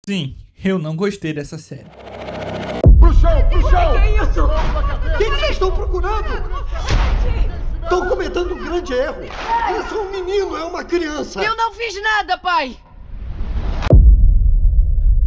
Sim, eu não gostei dessa série. Pro chão, pro chão! Que é isso? O que vocês estão procurando? Estão cometendo um grande erro. Isso é um menino, é uma criança. Eu não fiz nada, pai!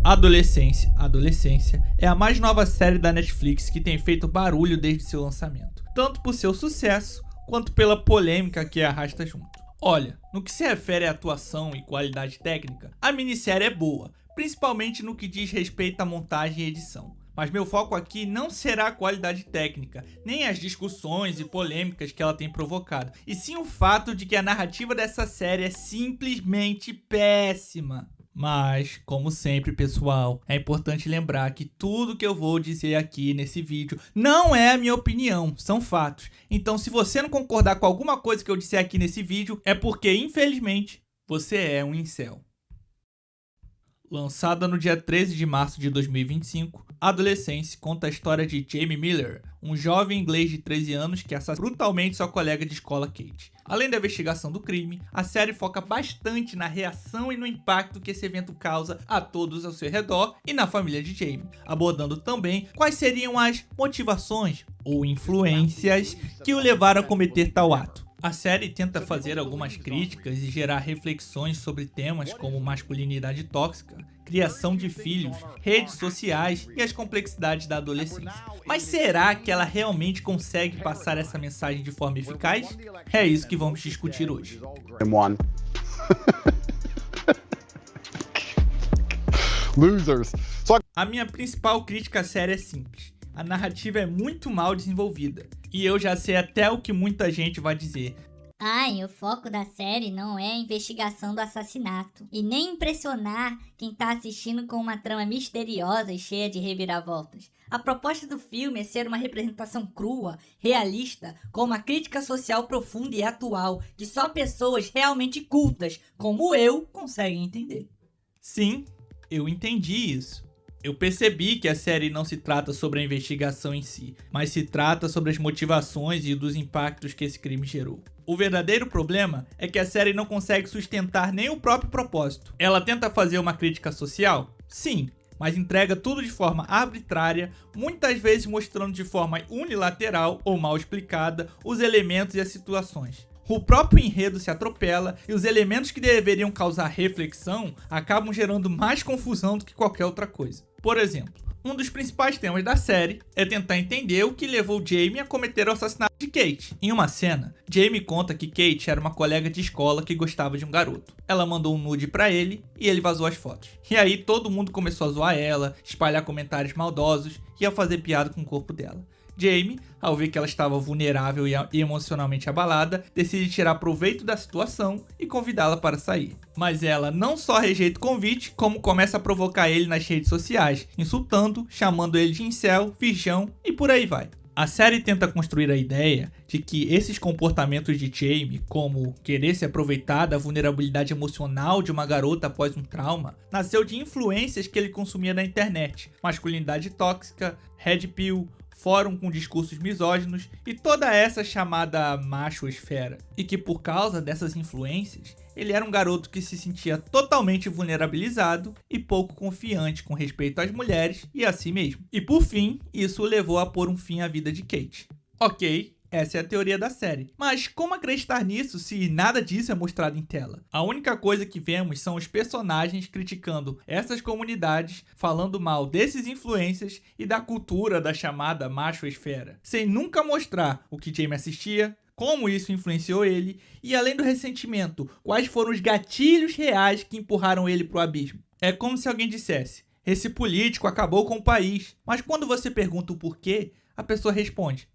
Adolescência é a mais nova série da Netflix que tem feito barulho desde seu lançamento, tanto por seu sucesso quanto pela polêmica que arrasta junto. Olha, no que se refere à atuação e qualidade técnica, a minissérie é boa, principalmente no que diz respeito à montagem e edição. Mas meu foco aqui não será a qualidade técnica, nem as discussões e polêmicas que ela tem provocado, e sim o fato de que a narrativa dessa série é simplesmente péssima. Mas, como sempre, pessoal, é importante lembrar que tudo que eu vou dizer aqui nesse vídeo não é a minha opinião, são fatos. Então, se você não concordar com alguma coisa que eu disser aqui nesse vídeo, é porque, infelizmente, você é um incel. Lançada no dia 13 de março de 2025, Adolescência conta a história de Jamie Miller, um jovem inglês de 13 anos que assassina brutalmente sua colega de escola Kate. Além da investigação do crime, a série foca bastante na reação e no impacto que esse evento causa a todos ao seu redor e na família de Jamie, abordando também quais seriam as motivações ou influências que o levaram a cometer tal ato. A série tenta fazer algumas críticas e gerar reflexões sobre temas como masculinidade tóxica, criação de filhos, redes sociais e as complexidades da adolescência. Mas será que ela realmente consegue passar essa mensagem de forma eficaz? É isso que vamos discutir hoje. Losers. A minha principal crítica à série é simples. A narrativa é muito mal desenvolvida. E eu já sei até o que muita gente vai dizer. Ai, o foco da série não é a investigação do assassinato. E nem impressionar quem tá assistindo com uma trama misteriosa e cheia de reviravoltas. A proposta do filme é ser uma representação crua, realista, com uma crítica social profunda e atual, que só pessoas realmente cultas, como eu, conseguem entender. Sim, eu entendi isso. Eu percebi que a série não se trata sobre a investigação em si, mas se trata sobre as motivações e dos impactos que esse crime gerou. O verdadeiro problema é que a série não consegue sustentar nem o próprio propósito. Ela tenta fazer uma crítica social? Sim, mas entrega tudo de forma arbitrária, muitas vezes mostrando de forma unilateral ou mal explicada os elementos e as situações. O próprio enredo se atropela e os elementos que deveriam causar reflexão acabam gerando mais confusão do que qualquer outra coisa. Por exemplo, um dos principais temas da série é tentar entender o que levou Jamie a cometer o assassinato de Kate. Em uma cena, Jamie conta que Kate era uma colega de escola que gostava de um garoto. Ela mandou um nude pra ele e ele vazou as fotos. E aí todo mundo começou a zoar ela, espalhar comentários maldosos e a fazer piada com o corpo dela. Jamie, ao ver que ela estava vulnerável e emocionalmente abalada, decide tirar proveito da situação e convidá-la para sair. Mas ela não só rejeita o convite, como começa a provocar ele nas redes sociais, insultando, chamando ele de incel, virgão e por aí vai. A série tenta construir a ideia de que esses comportamentos de Jamie, como querer se aproveitar da vulnerabilidade emocional de uma garota após um trauma, nasceu de influências que ele consumia na internet, masculinidade tóxica, red pill, fórum com discursos misóginos e toda essa chamada machosfera. E que por causa dessas influências, ele era um garoto que se sentia totalmente vulnerabilizado e pouco confiante com respeito às mulheres e a si mesmo. E por fim, isso o levou a pôr um fim à vida de Kate. Ok, essa é a teoria da série. Mas como acreditar nisso se nada disso é mostrado em tela? A única coisa que vemos são os personagens criticando essas comunidades, falando mal desses influencers e da cultura da chamada machosfera, sem nunca mostrar o que Jamie assistia, como isso influenciou ele e, além do ressentimento, quais foram os gatilhos reais que empurraram ele pro abismo. É como se alguém dissesse: esse político acabou com o país. Mas quando você pergunta o porquê, a pessoa responde: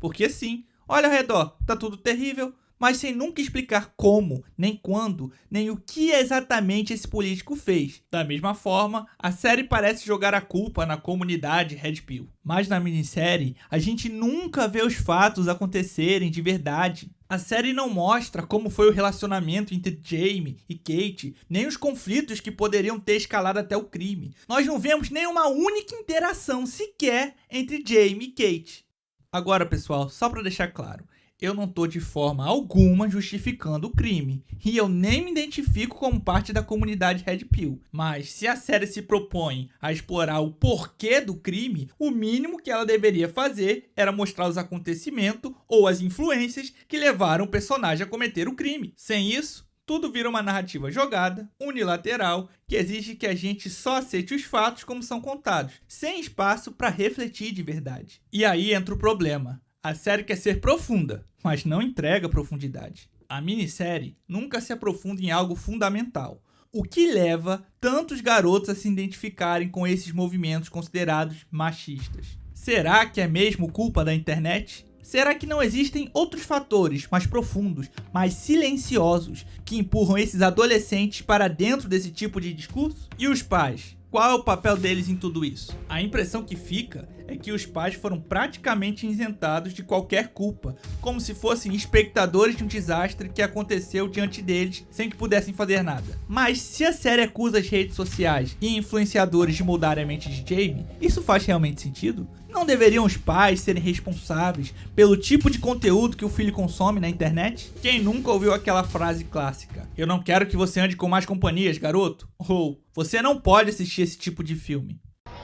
porque sim, olha ao redor, tá tudo terrível, mas sem nunca explicar como, nem quando, nem o que exatamente esse político fez. Da mesma forma, a série parece jogar a culpa na comunidade Red Pill. Mas na minissérie, a gente nunca vê os fatos acontecerem de verdade. A série não mostra como foi o relacionamento entre Jamie e Kate, nem os conflitos que poderiam ter escalado até o crime. Nós não vemos nenhuma única interação sequer entre Jamie e Kate. Agora, pessoal, só para deixar claro, eu não tô de forma alguma justificando o crime, e eu nem me identifico como parte da comunidade Red Pill. Mas se a série se propõe a explorar o porquê do crime, o mínimo que ela deveria fazer era mostrar os acontecimentos ou as influências que levaram o personagem a cometer o crime. Sem isso, tudo vira uma narrativa jogada, unilateral, que exige que a gente só aceite os fatos como são contados, sem espaço para refletir de verdade. E aí entra o problema. A série quer ser profunda, mas não entrega profundidade. A minissérie nunca se aprofunda em algo fundamental, o que leva tantos garotos a se identificarem com esses movimentos considerados machistas. Será que é mesmo culpa da internet? Será que não existem outros fatores mais profundos, mais silenciosos, que empurram esses adolescentes para dentro desse tipo de discurso? E os pais? Qual é o papel deles em tudo isso? A impressão que fica é que os pais foram praticamente isentados de qualquer culpa, como se fossem espectadores de um desastre que aconteceu diante deles sem que pudessem fazer nada. Mas se a série acusa as redes sociais e influenciadores de mudar a mente de Jamie, isso faz realmente sentido? Não deveriam os pais serem responsáveis pelo tipo de conteúdo que o filho consome na internet? Quem nunca ouviu aquela frase clássica? Eu não quero que você ande com mais companhias, garoto. Ou, você não pode assistir esse tipo de filme.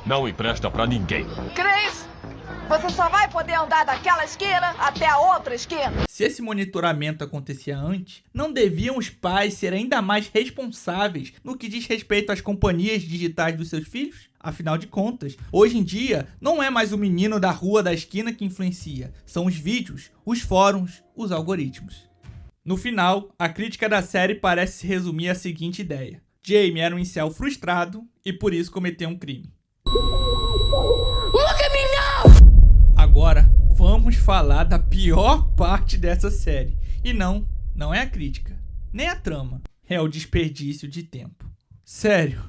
Não empresta pra ninguém. Chris, você só vai poder andar daquela esquina até a outra esquina. Se esse monitoramento acontecia antes, não deviam os pais ser ainda mais responsáveis no que diz respeito às companhias digitais dos seus filhos? Afinal de contas, hoje em dia, não é mais o menino da rua da esquina que influencia, são os vídeos, os fóruns, os algoritmos. No final, a crítica da série parece se resumir à seguinte ideia. Jamie era um incel frustrado e por isso cometeu um crime. Agora, vamos falar da pior parte dessa série. E não é a crítica, nem a trama, é o desperdício de tempo. Sério,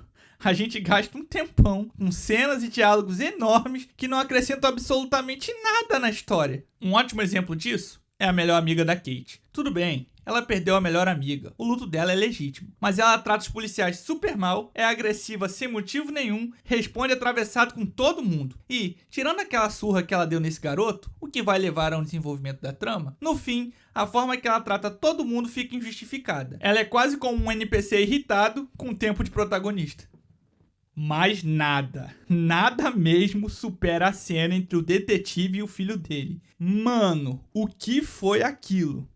a gente gasta um tempão com cenas e diálogos enormes que não acrescentam absolutamente nada na história. Um ótimo exemplo disso é a melhor amiga da Kate. Tudo bem, ela perdeu a melhor amiga, o luto dela é legítimo, mas ela trata os policiais super mal, é agressiva sem motivo nenhum, responde atravessado com todo mundo. E, tirando aquela surra que ela deu nesse garoto, o que vai levar ao desenvolvimento da trama, no fim, a forma que ela trata todo mundo fica injustificada. Ela é quase como um NPC irritado com tempo de protagonista. Mas nada mesmo supera a cena entre o detetive e o filho dele. Mano, o que foi aquilo?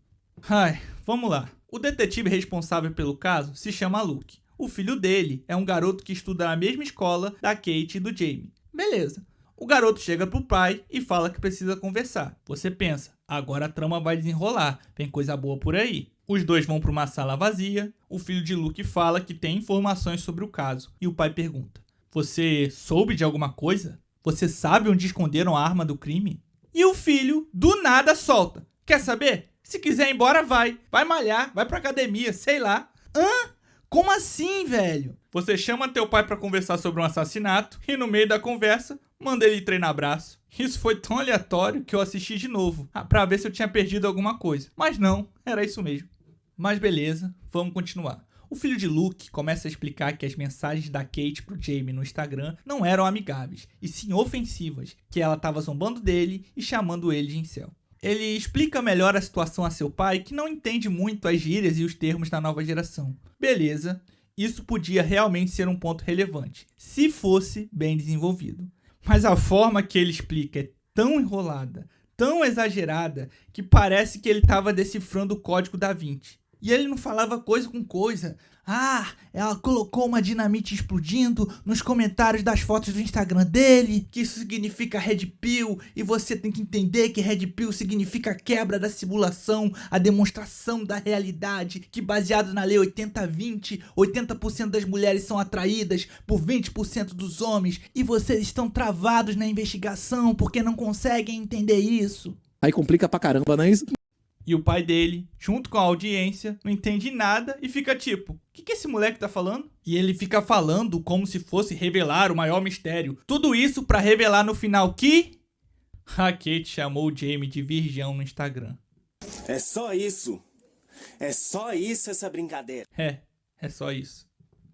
Ai, vamos lá. O detetive responsável pelo caso se chama Luke. O filho dele é um garoto que estuda na mesma escola da Kate e do Jamie. Beleza. O garoto chega pro pai e fala que precisa conversar. Você pensa, agora a trama vai desenrolar, tem coisa boa por aí. Os dois vão para uma sala vazia, o filho de Luke fala que tem informações sobre o caso, e o pai pergunta, você soube de alguma coisa? Você sabe onde esconderam a arma do crime? E o filho, do nada, solta, quer saber? Se quiser ir embora, vai malhar, vai pra academia, sei lá. Hã? Como assim, velho? Você chama teu pai pra conversar sobre um assassinato, e no meio da conversa, manda ele treinar braço. Isso foi tão aleatório que eu assisti de novo, pra ver se eu tinha perdido alguma coisa. Mas não, era isso mesmo. Mas beleza, vamos continuar. O filho de Luke começa a explicar que as mensagens da Kate pro Jamie no Instagram não eram amigáveis, e sim ofensivas, que ela estava zombando dele e chamando ele de incel. Ele explica melhor a situação a seu pai, que não entende muito as gírias e os termos da nova geração. Beleza, isso podia realmente ser um ponto relevante, se fosse bem desenvolvido. Mas a forma que ele explica é tão enrolada, tão exagerada, que parece que ele estava decifrando o código da Vinci. E ele não falava coisa com coisa. Ah, ela colocou uma dinamite explodindo nos comentários das fotos do Instagram dele, que isso significa Red Pill, e você tem que entender que Red Pill significa a quebra da simulação, a demonstração da realidade, que baseado na lei 80-20, 80% das mulheres são atraídas por 20% dos homens, e vocês estão travados na investigação porque não conseguem entender isso. Aí complica pra caramba, não é isso? E o pai dele, junto com a audiência, não entende nada e fica tipo, o que esse moleque tá falando? E ele fica falando como se fosse revelar o maior mistério. Tudo isso pra revelar no final que... a Kate chamou o Jamie de virgão no Instagram. É só isso. É só isso essa brincadeira. É só isso.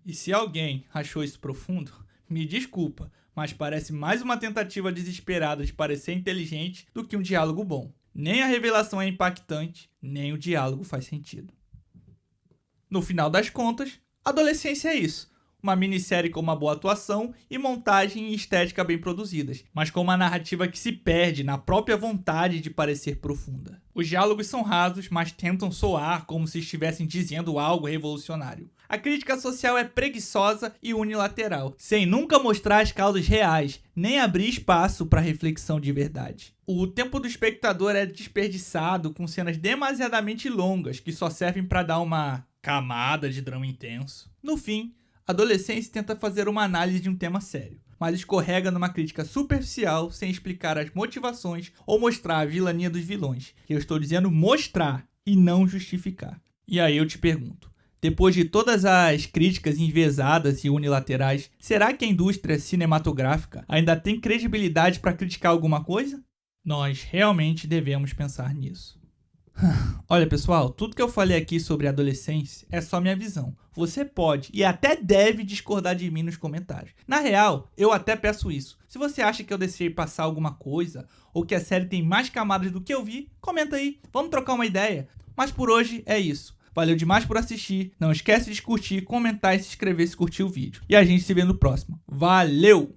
E se alguém achou isso profundo, me desculpa, mas parece mais uma tentativa desesperada de parecer inteligente do que um diálogo bom. Nem a revelação é impactante, nem o diálogo faz sentido. No final das contas, adolescência é isso. Uma minissérie com uma boa atuação e montagem e estética bem produzidas, mas com uma narrativa que se perde na própria vontade de parecer profunda. Os diálogos são rasos, mas tentam soar como se estivessem dizendo algo revolucionário. A crítica social é preguiçosa e unilateral, sem nunca mostrar as causas reais, nem abrir espaço para reflexão de verdade. O tempo do espectador é desperdiçado com cenas demasiadamente longas que só servem para dar uma camada de drama intenso. No fim, Adolescência tenta fazer uma análise de um tema sério, mas escorrega numa crítica superficial sem explicar as motivações ou mostrar a vilania dos vilões. Eu estou dizendo mostrar e não justificar. E aí eu te pergunto, depois de todas as críticas enviesadas e unilaterais, será que a indústria cinematográfica ainda tem credibilidade para criticar alguma coisa? Nós realmente devemos pensar nisso. Olha pessoal, tudo que eu falei aqui sobre adolescência é só minha visão. Você pode e até deve discordar de mim nos comentários. Na real, eu até peço isso. Se você acha que eu deixei passar alguma coisa ou que a série tem mais camadas do que eu vi, comenta aí, vamos trocar uma ideia. Mas por hoje é isso. Valeu demais por assistir, não esquece de curtir, comentar e se inscrever se curtiu o vídeo. E a gente se vê no próximo. Valeu!